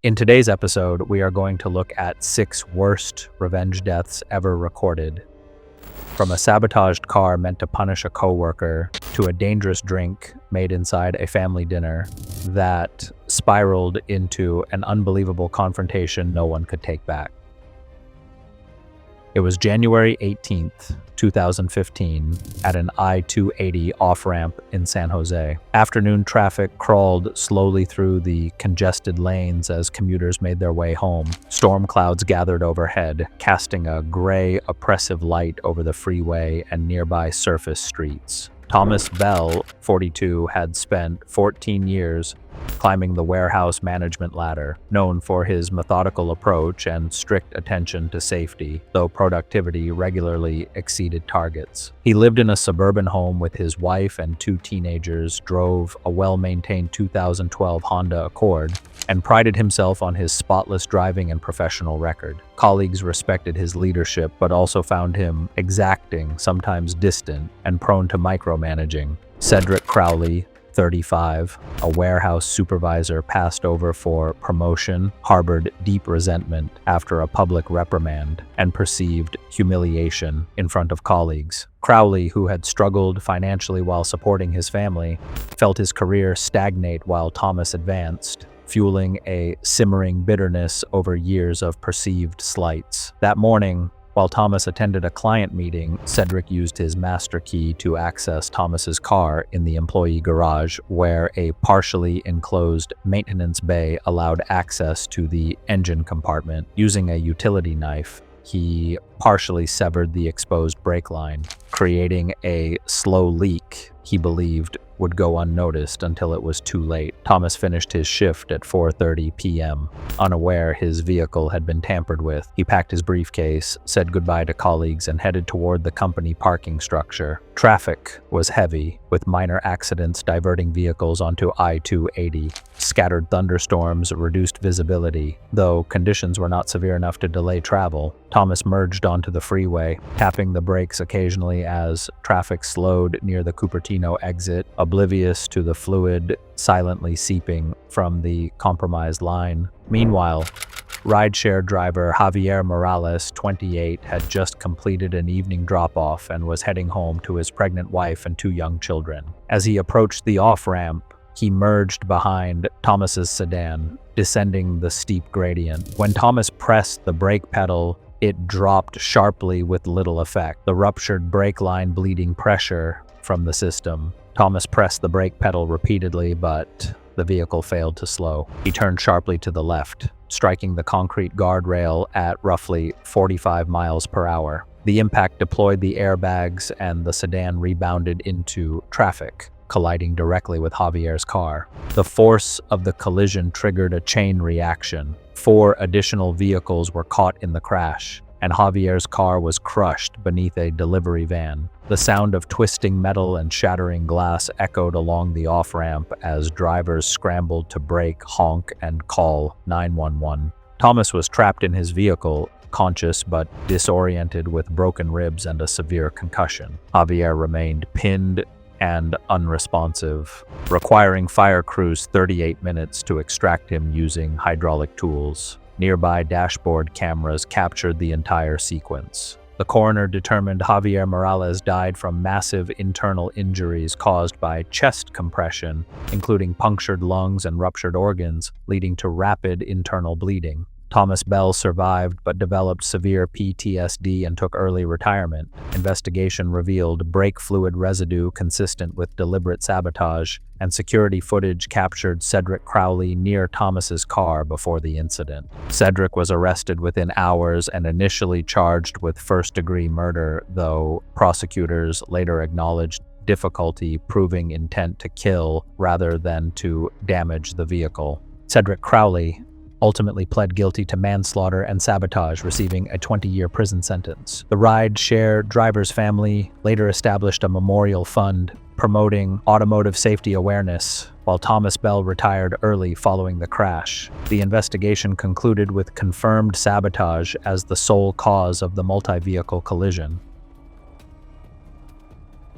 In today's episode, we are going to look at 6 worst revenge deaths ever recorded. From a sabotaged car meant to punish a coworker, to a dangerous drink made inside a family dinner that spiraled into an unbelievable confrontation no one could take back. It was January 18th, 2015, at an I-280 off-ramp in San Jose. Afternoon traffic crawled slowly through the congested lanes as commuters made their way home. Storm clouds gathered overhead, casting a gray, oppressive light over the freeway and nearby surface streets. Thomas Bell, 42, had spent 14 years climbing the warehouse management ladder, known for his methodical approach and strict attention to safety, though productivity regularly exceeded targets. He lived in a suburban home with his wife and 2 teenagers, drove a well-maintained 2012 Honda Accord, and prided himself on his spotless driving and professional record. Colleagues respected his leadership, but also found him exacting, sometimes distant, and prone to micromanaging. Cedric Crowley, 35, a warehouse supervisor passed over for promotion, harbored deep resentment after a public reprimand, and perceived humiliation in front of colleagues. Crowley, who had struggled financially while supporting his family, felt his career stagnate while Thomas advanced, fueling a simmering bitterness over years of perceived slights. That morning, while Thomas attended a client meeting, Cedric used his master key to access Thomas's car in the employee garage, where a partially enclosed maintenance bay allowed access to the engine compartment. Using a utility knife, he partially severed the exposed brake line, creating a slow leak he believed would go unnoticed until it was too late. Thomas finished his shift at 4:30 p.m. Unaware his vehicle had been tampered with, he packed his briefcase, said goodbye to colleagues, and headed toward the company parking structure. Traffic was heavy, with minor accidents diverting vehicles onto I-280. Scattered thunderstorms reduced visibility, though conditions were not severe enough to delay travel. Thomas merged onto the freeway, tapping the brakes occasionally as traffic slowed near the Cupertino exit, oblivious to the fluid silently seeping from the compromised line. Meanwhile, rideshare driver Javier Morales, 28, had just completed an evening drop-off and was heading home to his pregnant wife and 2 young children. As he approached the off-ramp, he merged behind Thomas's sedan, descending the steep gradient. When Thomas pressed the brake pedal, it dropped sharply with little effect, the ruptured brake line bleeding pressure from the system. Thomas pressed the brake pedal repeatedly, but the vehicle failed to slow. He turned sharply to the left, striking the concrete guardrail at roughly 45 miles per hour. The impact deployed the airbags and the sedan rebounded into traffic, colliding directly with Javier's car. The force of the collision triggered a chain reaction. 4 additional vehicles were caught in the crash, and Javier's car was crushed beneath a delivery van. The sound of twisting metal and shattering glass echoed along the off-ramp as drivers scrambled to brake, honk, and call 911. Thomas was trapped in his vehicle, conscious but disoriented with broken ribs and a severe concussion. Javier remained pinned and unresponsive, requiring fire crews 38 minutes to extract him using hydraulic tools. Nearby dashboard cameras captured the entire sequence. The coroner determined Javier Morales died from massive internal injuries caused by chest compression, including punctured lungs and ruptured organs, leading to rapid internal bleeding. Thomas Bell survived but developed severe PTSD and took early retirement. Investigation revealed brake fluid residue consistent with deliberate sabotage, and security footage captured Cedric Crowley near Thomas's car before the incident. Cedric was arrested within hours and initially charged with first-degree murder, though prosecutors later acknowledged difficulty proving intent to kill rather than to damage the vehicle. Cedric Crowley ultimately pled guilty to manslaughter and sabotage, receiving a 20-year prison sentence. The ride-share driver's family later established a memorial fund promoting automotive safety awareness, while Thomas Bell retired early following the crash. The investigation concluded with confirmed sabotage as the sole cause of the multi-vehicle collision.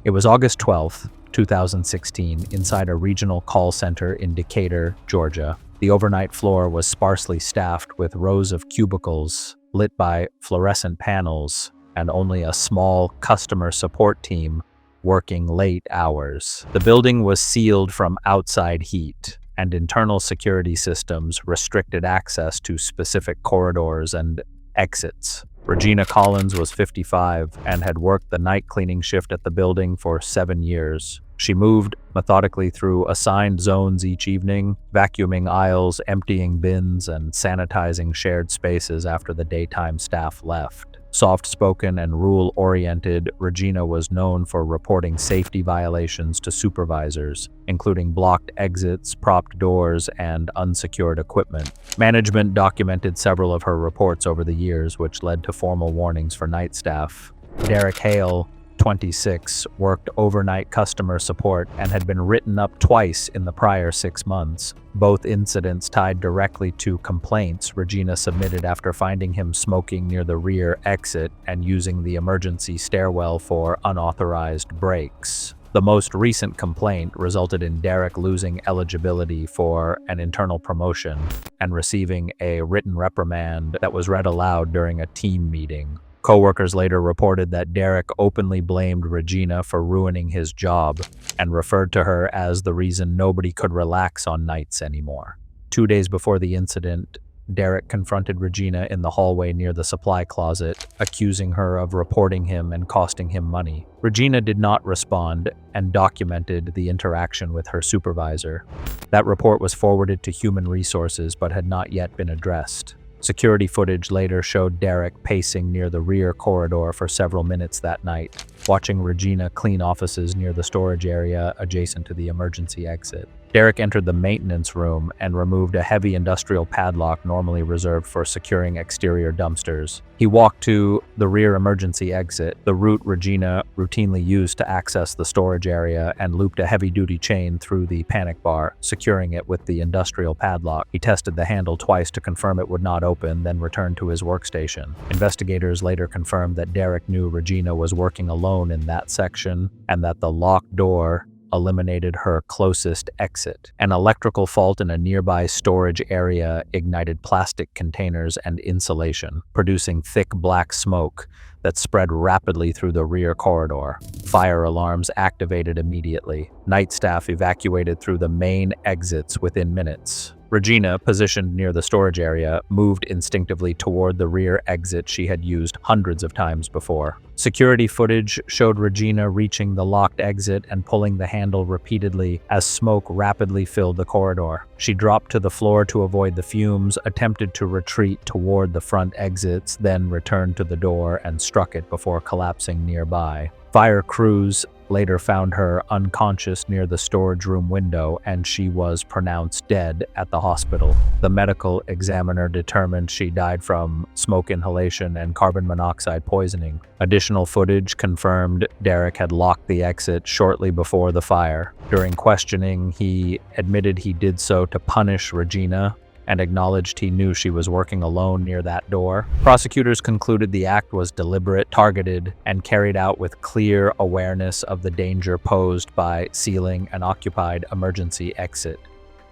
It was August 12th, 2016, inside a regional call center in Decatur, Georgia. The overnight floor was sparsely staffed with rows of cubicles lit by fluorescent panels and only a small customer support team working late hours. The building was sealed from outside heat, and internal security systems restricted access to specific corridors and exits. Regina Collins was 55 and had worked the night cleaning shift at the building for 7 years. She moved methodically through assigned zones each evening, vacuuming aisles, emptying bins, and sanitizing shared spaces after the daytime staff left. Soft-spoken and rule-oriented, Regina was known for reporting safety violations to supervisors, including blocked exits, propped doors, and unsecured equipment. Management documented several of her reports over the years, which led to formal warnings for night staff. Derek Hale, 26, worked overnight customer support and had been written up twice in the prior 6 months. Both incidents tied directly to complaints Regina submitted after finding him smoking near the rear exit and using the emergency stairwell for unauthorized breaks. The most recent complaint resulted in Derek losing eligibility for an internal promotion and receiving a written reprimand that was read aloud during a team meeting. Coworkers later reported that Derek openly blamed Regina for ruining his job and referred to her as the reason nobody could relax on nights anymore. 2 days before the incident, Derek confronted Regina in the hallway near the supply closet, accusing her of reporting him and costing him money. Regina did not respond and documented the interaction with her supervisor. That report was forwarded to Human Resources but had not yet been addressed. Security footage later showed Derek pacing near the rear corridor for several minutes that night, watching Regina clean offices near the storage area adjacent to the emergency exit. Derek entered the maintenance room and removed a heavy industrial padlock normally reserved for securing exterior dumpsters. He walked to the rear emergency exit, the route Regina routinely used to access the storage area, and looped a heavy-duty chain through the panic bar, securing it with the industrial padlock. He tested the handle twice to confirm it would not open, then returned to his workstation. Investigators later confirmed that Derek knew Regina was working alone in that section and that the locked door eliminated her closest exit. An electrical fault in a nearby storage area ignited plastic containers and insulation, producing thick black smoke that spread rapidly through the rear corridor. Fire alarms activated immediately. Night staff evacuated through the main exits within minutes. Regina, positioned near the storage area, moved instinctively toward the rear exit she had used hundreds of times before. Security footage showed Regina reaching the locked exit and pulling the handle repeatedly as smoke rapidly filled the corridor. She dropped to the floor to avoid the fumes, attempted to retreat toward the front exits, then returned to the door and struck it before collapsing nearby. Fire crews later found her unconscious near the storage room window, and she was pronounced dead at the hospital. The medical examiner determined she died from smoke inhalation and carbon monoxide poisoning. Additional footage confirmed Derek had locked the exit shortly before the fire. During questioning, he admitted he did so to punish Regina and acknowledged he knew she was working alone near that door. Prosecutors concluded the act was deliberate, targeted, and carried out with clear awareness of the danger posed by sealing an occupied emergency exit.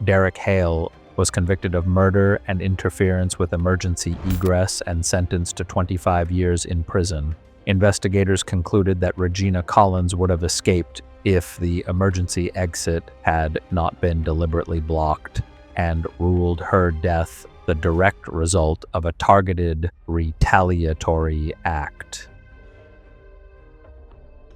Derek Hale was convicted of murder and interference with emergency egress and sentenced to 25 years in prison. Investigators concluded that Regina Collins would have escaped if the emergency exit had not been deliberately blocked, and ruled her death the direct result of a targeted retaliatory act.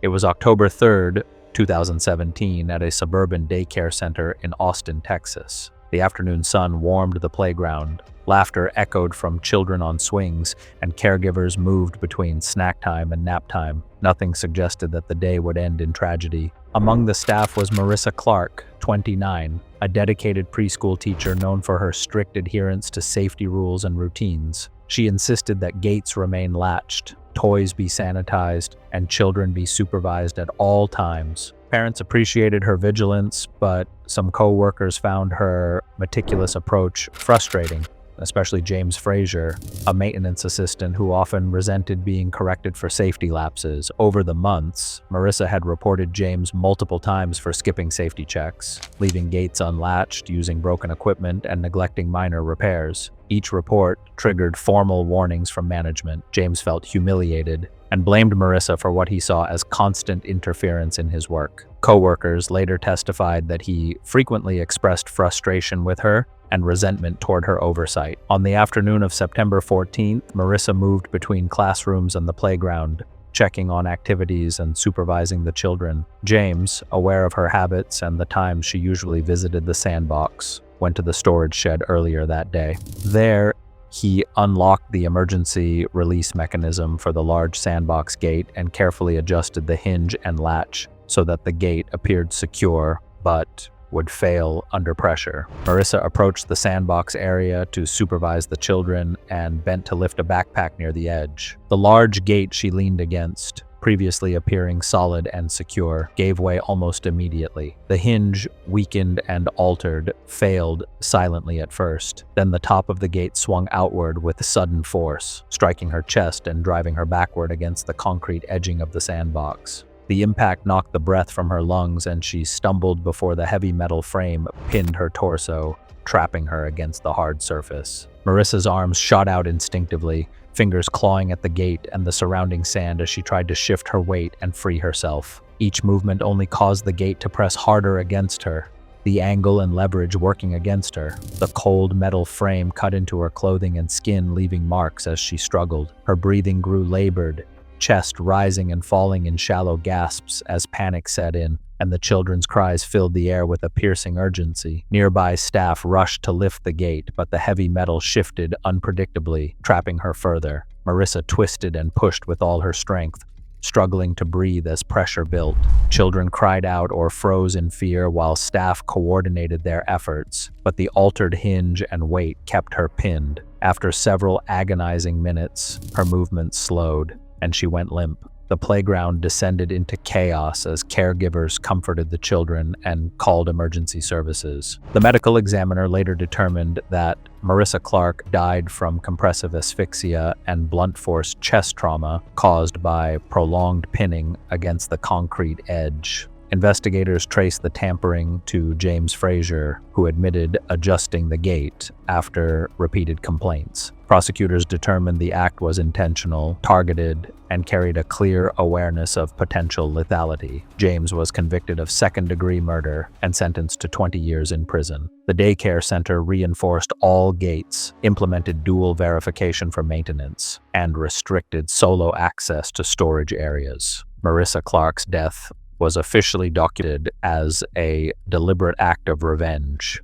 It was October 3rd, 2017, at a suburban daycare center in Austin, Texas. The afternoon sun warmed the playground. Laughter echoed from children on swings, and caregivers moved between snack time and nap time. Nothing suggested that the day would end in tragedy. Among the staff was Marissa Clark, 29, a dedicated preschool teacher known for her strict adherence to safety rules and routines. She insisted that gates remain latched, toys be sanitized, and children be supervised at all times. Parents appreciated her vigilance, but some co-workers found her meticulous approach frustrating. especially James Frazier, a maintenance assistant who often resented being corrected for safety lapses. Over the months, Marissa had reported James multiple times for skipping safety checks, leaving gates unlatched, using broken equipment, and neglecting minor repairs. Each report triggered formal warnings from management. James felt humiliated and blamed Marissa for what he saw as constant interference in his work. Co-workers later testified that he frequently expressed frustration with her and resentment toward her oversight. On the afternoon of September 14th, Marissa moved between classrooms and the playground, checking on activities and supervising the children. James, aware of her habits and the times she usually visited the sandbox, went to the storage shed earlier that day. There, he unlocked the emergency release mechanism for the large sandbox gate and carefully adjusted the hinge and latch so that the gate appeared secure but would fail under pressure. Marissa approached the sandbox area to supervise the children and bent to lift a backpack near the edge. The large gate she leaned against, previously appearing solid and secure, gave way almost immediately. The hinge, weakened and altered, failed silently at first. Then the top of the gate swung outward with sudden force, striking her chest and driving her backward against the concrete edging of the sandbox. The impact knocked the breath from her lungs, and she stumbled before the heavy metal frame pinned her torso, trapping her against the hard surface. Marissa's arms shot out instinctively, fingers clawing at the gate and the surrounding sand as she tried to shift her weight and free herself. Each movement only caused the gate to press harder against her, the angle and leverage working against her. The cold metal frame cut into her clothing and skin, leaving marks as she struggled. Her breathing grew labored, chest rising and falling in shallow gasps as panic set in, and the children's cries filled the air with a piercing urgency. Nearby staff rushed to lift the gate, but the heavy metal shifted unpredictably, trapping her further. Marissa twisted and pushed with all her strength, struggling to breathe as pressure built. Children cried out or froze in fear while staff coordinated their efforts, but the altered hinge and weight kept her pinned. After several agonizing minutes, her movements slowed, and she went limp. The playground descended into chaos as caregivers comforted the children and called emergency services. The medical examiner later determined that Marissa Clark died from compressive asphyxia and blunt force chest trauma caused by prolonged pinning against the concrete edge. Investigators traced the tampering to James Frazier, who admitted adjusting the gate after repeated complaints. Prosecutors determined the act was intentional, targeted, and carried a clear awareness of potential lethality. James was convicted of second-degree murder and sentenced to 20 years in prison. The daycare center reinforced all gates, implemented dual verification for maintenance, and restricted solo access to storage areas. Marissa Clark's death was officially documented as a deliberate act of revenge.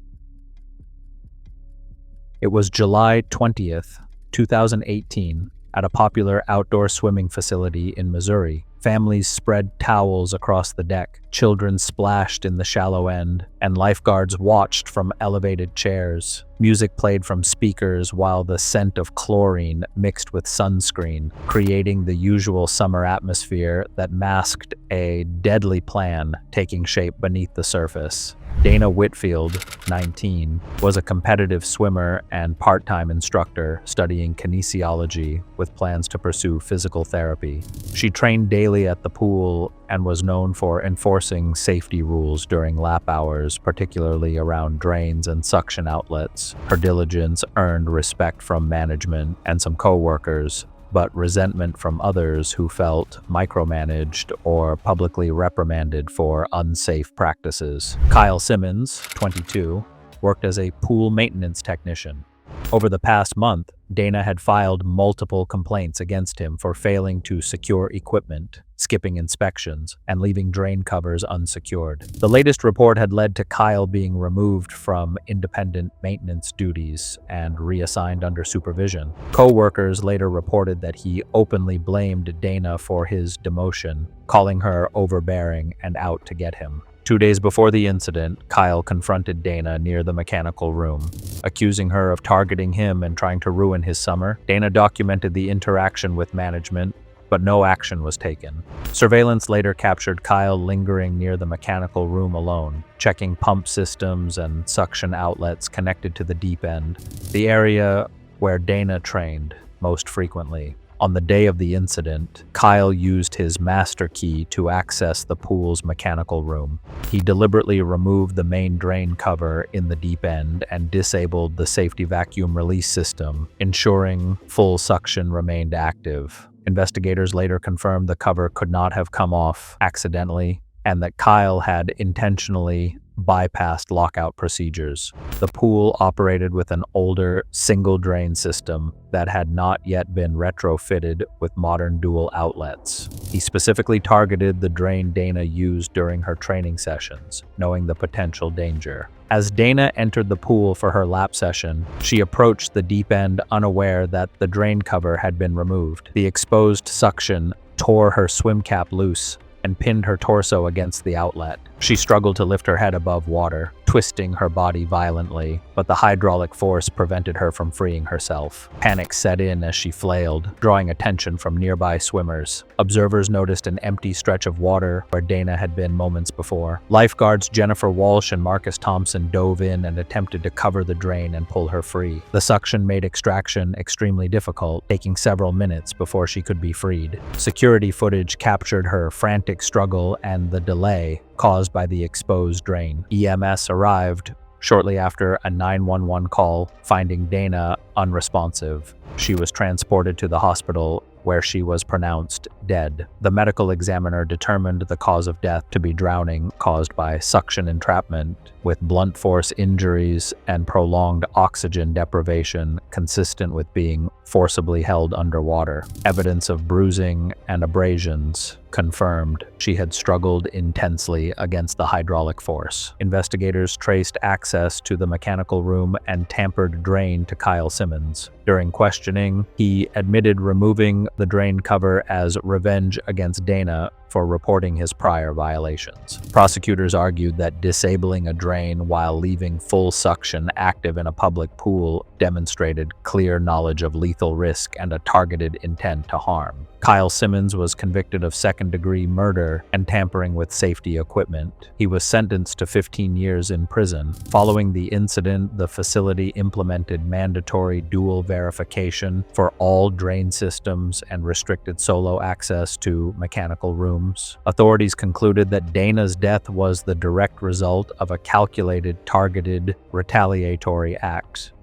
It was July 20th, 2018, at a popular outdoor swimming facility in Missouri. Families spread towels across the deck, children splashed in the shallow end, and lifeguards watched from elevated chairs. Music played from speakers while the scent of chlorine mixed with sunscreen, creating the usual summer atmosphere that masked a deadly plan taking shape beneath the surface. Dana Whitfield, 19, was a competitive swimmer and part-time instructor studying kinesiology with plans to pursue physical therapy. She trained daily at the pool and was known for enforcing safety rules during lap hours, particularly around drains and suction outlets. Her diligence earned respect from management and some co-workers, but resentment from others who felt micromanaged or publicly reprimanded for unsafe practices. Kyle Simmons, 22, worked as a pool maintenance technician. Over the past month, Dana had filed multiple complaints against him for failing to secure equipment, skipping inspections, and leaving drain covers unsecured. The latest report had led to Kyle being removed from independent maintenance duties and reassigned under supervision. Co-workers later reported that he openly blamed Dana for his demotion, calling her overbearing and out to get him. 2 days before the incident, Kyle confronted Dana near the mechanical room, accusing her of targeting him and trying to ruin his summer. Dana documented the interaction with management, but no action was taken. Surveillance later captured Kyle lingering near the mechanical room alone, checking pump systems and suction outlets connected to the deep end, the area where Dana trained most frequently. On the day of the incident, Kyle used his master key to access the pool's mechanical room. He deliberately removed the main drain cover in the deep end and disabled the safety vacuum release system, ensuring full suction remained active. Investigators later confirmed the cover could not have come off accidentally and that Kyle had intentionally bypassed lockout procedures. The pool operated with an older single drain system that had not yet been retrofitted with modern dual outlets. He specifically targeted the drain Dana used during her training sessions, knowing the potential danger. As Dana entered the pool for her lap session, she approached the deep end unaware that the drain cover had been removed. The exposed suction tore her swim cap loose and pinned her torso against the outlet. She struggled to lift her head above water, twisting her body violently, but the hydraulic force prevented her from freeing herself. Panic set in as she flailed, drawing attention from nearby swimmers. Observers noticed an empty stretch of water where Dana had been moments before. Lifeguards Jennifer Walsh and Marcus Thompson dove in and attempted to cover the drain and pull her free. The suction made extraction extremely difficult, taking several minutes before she could be freed. Security footage captured her frantic struggle and the delay caused by the exposed drain. EMS arrived shortly after a 911 call, finding Dana unresponsive. She was transported to the hospital where she was pronounced dead. The medical examiner determined the cause of death to be drowning caused by suction entrapment, with blunt force injuries and prolonged oxygen deprivation consistent with being forcibly held underwater. Evidence of bruising and abrasions confirmed she had struggled intensely against the hydraulic force. Investigators traced access to the mechanical room and tampered drain to Kyle Simmons. During questioning, he admitted removing the drain cover as revenge against Dana for reporting his prior violations. Prosecutors argued that disabling a drain while leaving full suction active in a public pool demonstrated clear knowledge of lethal risk and a targeted intent to harm. Kyle Simmons was convicted of second-degree murder and tampering with safety equipment. He was sentenced to 15 years in prison. Following the incident, the facility implemented mandatory dual verification for all drain systems and restricted solo access to mechanical rooms. Authorities concluded that Dana's death was the direct result of a calculated, targeted, retaliatory act.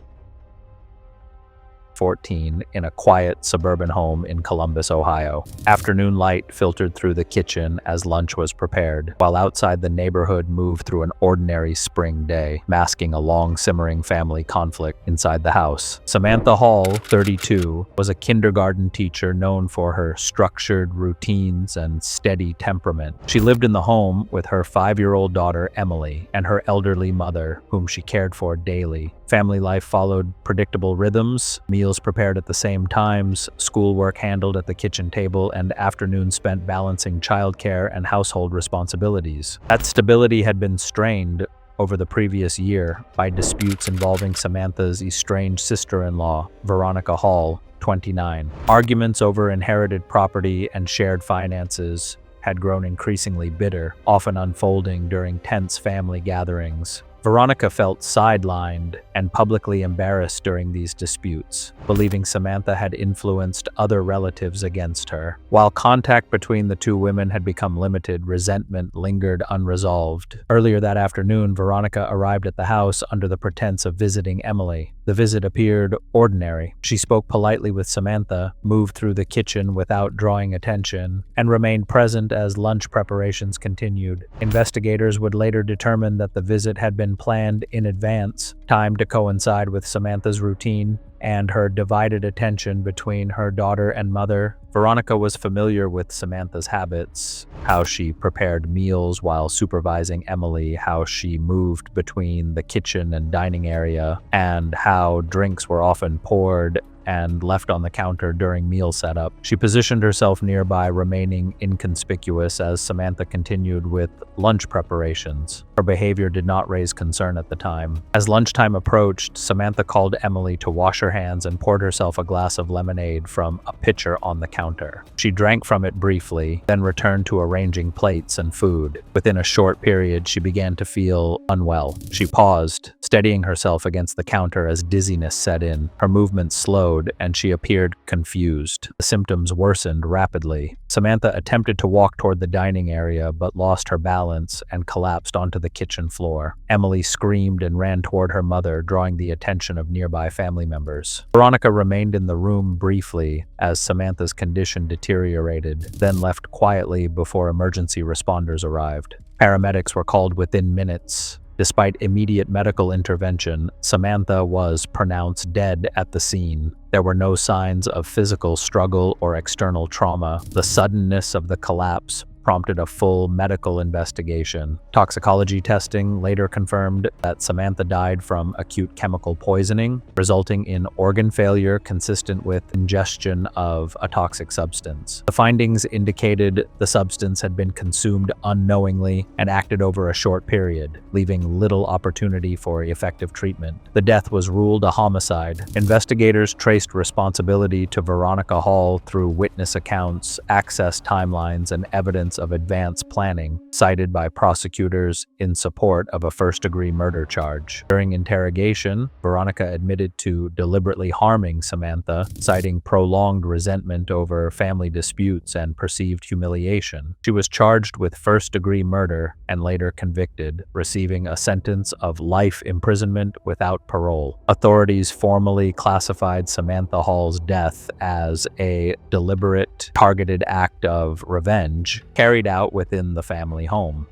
14 in a quiet suburban home in Columbus, Ohio. Afternoon light filtered through the kitchen as lunch was prepared, while outside the neighborhood moved through an ordinary spring day, masking a long simmering family conflict inside the house. Samantha Hall, 32, was a kindergarten teacher known for her structured routines and steady temperament. She lived in the home with her 5-year-old daughter, Emily, and her elderly mother, whom she cared for daily. Family life followed predictable rhythms, meals prepared at the same times, schoolwork handled at the kitchen table, and afternoons spent balancing childcare and household responsibilities. That stability had been strained over the previous year by disputes involving Samantha's estranged sister-in-law, Veronica Hall, 29. Arguments over inherited property and shared finances had grown increasingly bitter, often unfolding during tense family gatherings. Veronica felt sidelined and publicly embarrassed during these disputes, believing Samantha had influenced other relatives against her. While contact between the two women had become limited, resentment lingered unresolved. Earlier that afternoon, Veronica arrived at the house under the pretense of visiting Emily. The visit appeared ordinary. She spoke politely with Samantha, moved through the kitchen without drawing attention, and remained present as lunch preparations continued. Investigators would later determine that the visit had been planned in advance, timed to coincide with Samantha's routine and her divided attention between her daughter and mother. Veronica was familiar with Samantha's habits, how she prepared meals while supervising Emily, how she moved between the kitchen and dining area, and how drinks were often poured and left on the counter during meal setup. She positioned herself nearby, remaining inconspicuous as Samantha continued with lunch preparations. Her behavior did not raise concern at the time. As lunchtime approached, Samantha called Emily to wash her hands and poured herself a glass of lemonade from a pitcher on the counter. She drank from it briefly, then returned to arranging plates and food. Within a short period, she began to feel unwell. She paused, steadying herself against the counter as dizziness set in. Her movements slowed, and she appeared confused. The symptoms worsened rapidly. Samantha attempted to walk toward the dining area, but lost her balance and collapsed onto the kitchen floor. Emily screamed and ran toward her mother, drawing the attention of nearby family members. Veronica remained in the room briefly as Samantha's condition deteriorated, then left quietly before emergency responders arrived. Paramedics were called within minutes. Despite immediate medical intervention, Samantha was pronounced dead at the scene. There were no signs of physical struggle or external trauma. The suddenness of the collapse prompted a full medical investigation. Toxicology testing later confirmed that Samantha died from acute chemical poisoning, resulting in organ failure consistent with ingestion of a toxic substance. The findings indicated the substance had been consumed unknowingly and acted over a short period, leaving little opportunity for effective treatment. The death was ruled a homicide. Investigators traced responsibility to Veronica Hall through witness accounts, access timelines, and evidence of advanced planning, cited by prosecutors in support of a first-degree murder charge. During interrogation, Veronica admitted to deliberately harming Samantha, citing prolonged resentment over family disputes and perceived humiliation. She was charged with first-degree murder and later convicted, receiving a sentence of life imprisonment without parole. Authorities formally classified Samantha Hall's death as a deliberate, targeted act of revenge carried out within the family home.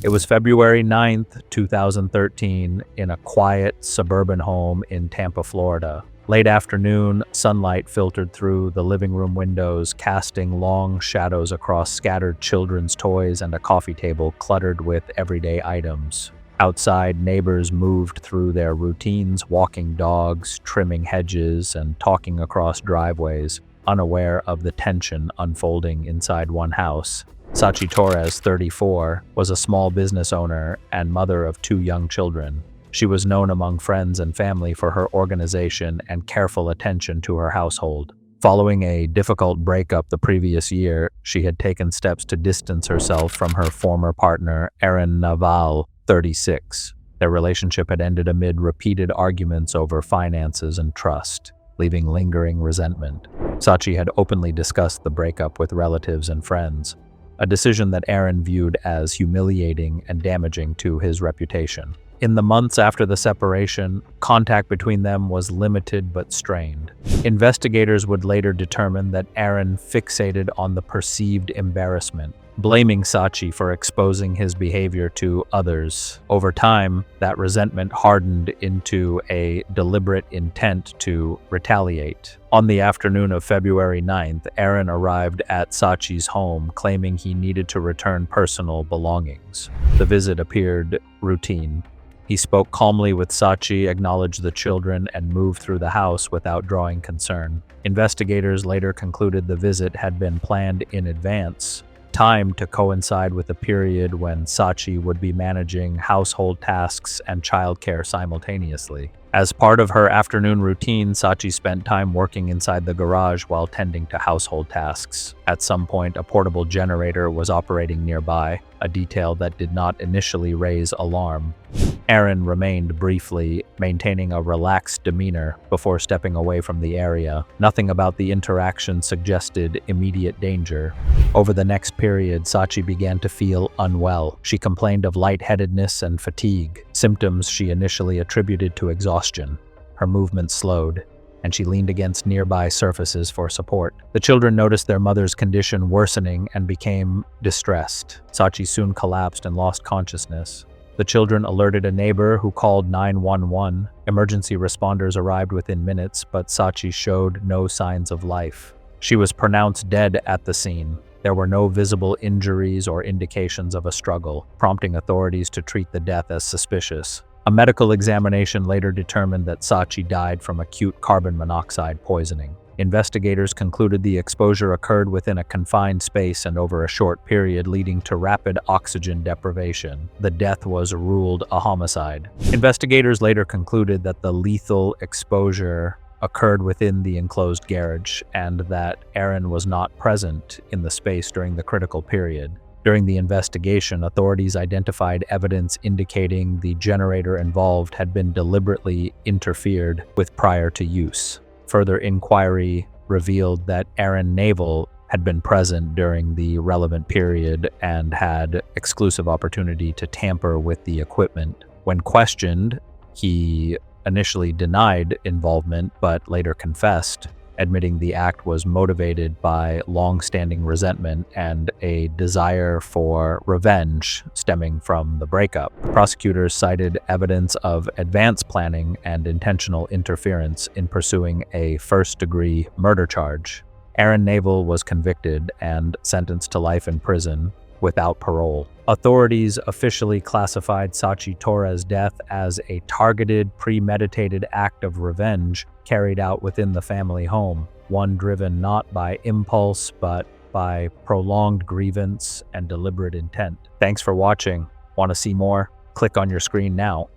It was February 9th, 2013, in a quiet suburban home in Tampa, Florida. Late afternoon, sunlight filtered through the living room windows, casting long shadows across scattered children's toys and a coffee table cluttered with everyday items. Outside, neighbors moved through their routines, walking dogs, trimming hedges, and talking across driveways, unaware of the tension unfolding inside one house. Sachi Torres, 34, was a small business owner and mother of 2 young children. She was known among friends and family for her organization and careful attention to her household. Following a difficult breakup the previous year, she had taken steps to distance herself from her former partner, Aaron Naval, 36. Their relationship had ended amid repeated arguments over finances and trust, leaving lingering resentment. Sachi had openly discussed the breakup with relatives and friends, a decision that Aaron viewed as humiliating and damaging to his reputation. In the months after the separation, contact between them was limited but strained. Investigators would later determine that Aaron fixated on the perceived embarrassment, blaming Sachi for exposing his behavior to others. Over time, that resentment hardened into a deliberate intent to retaliate. On the afternoon of February 9th, Aaron arrived at Sachi's home, claiming he needed to return personal belongings. The visit appeared routine. He spoke calmly with Sachi, acknowledged the children, and moved through the house without drawing concern. Investigators later concluded the visit had been planned in advance, timed to coincide with a period when Sachi would be managing household tasks and childcare simultaneously. As part of her afternoon routine, Sachi spent time working inside the garage while tending to household tasks. At some point, a portable generator was operating nearby, a detail that did not initially raise alarm. Aaron remained briefly, maintaining a relaxed demeanor before stepping away from the area. Nothing about the interaction suggested immediate danger. Over the next period, Sachi began to feel unwell. She complained of lightheadedness and fatigue, symptoms she initially attributed to exhaustion. Her movements slowed, and she leaned against nearby surfaces for support. The children noticed their mother's condition worsening and became distressed. Sachi soon collapsed and lost consciousness. The children alerted a neighbor who called 911. Emergency responders arrived within minutes, but Sachi showed no signs of life. She was pronounced dead at the scene. There were no visible injuries or indications of a struggle, prompting authorities to treat the death as suspicious. A medical examination later determined that Sachi died from acute carbon monoxide poisoning. Investigators concluded the exposure occurred within a confined space and over a short period, leading to rapid oxygen deprivation. The death was ruled a homicide. Investigators later concluded that the lethal exposure occurred within the enclosed garage and that Aaron was not present in the space during the critical period. During the investigation, authorities identified evidence indicating the generator involved had been deliberately interfered with prior to use. Further inquiry revealed that Aaron Naval had been present during the relevant period and had exclusive opportunity to tamper with the equipment. When questioned, he initially denied involvement but later confessed, admitting the act was motivated by long-standing resentment and a desire for revenge stemming from the breakup. Prosecutors cited evidence of advanced planning and intentional interference in pursuing a first-degree murder charge. Aaron Naval was convicted and sentenced to life in prison without parole. Authorities officially classified Sachi Torres' death as a targeted, premeditated act of revenge carried out within the family home, one driven not by impulse but by prolonged grievance and deliberate intent. Thanks for watching. Want to see more? Click on your screen now.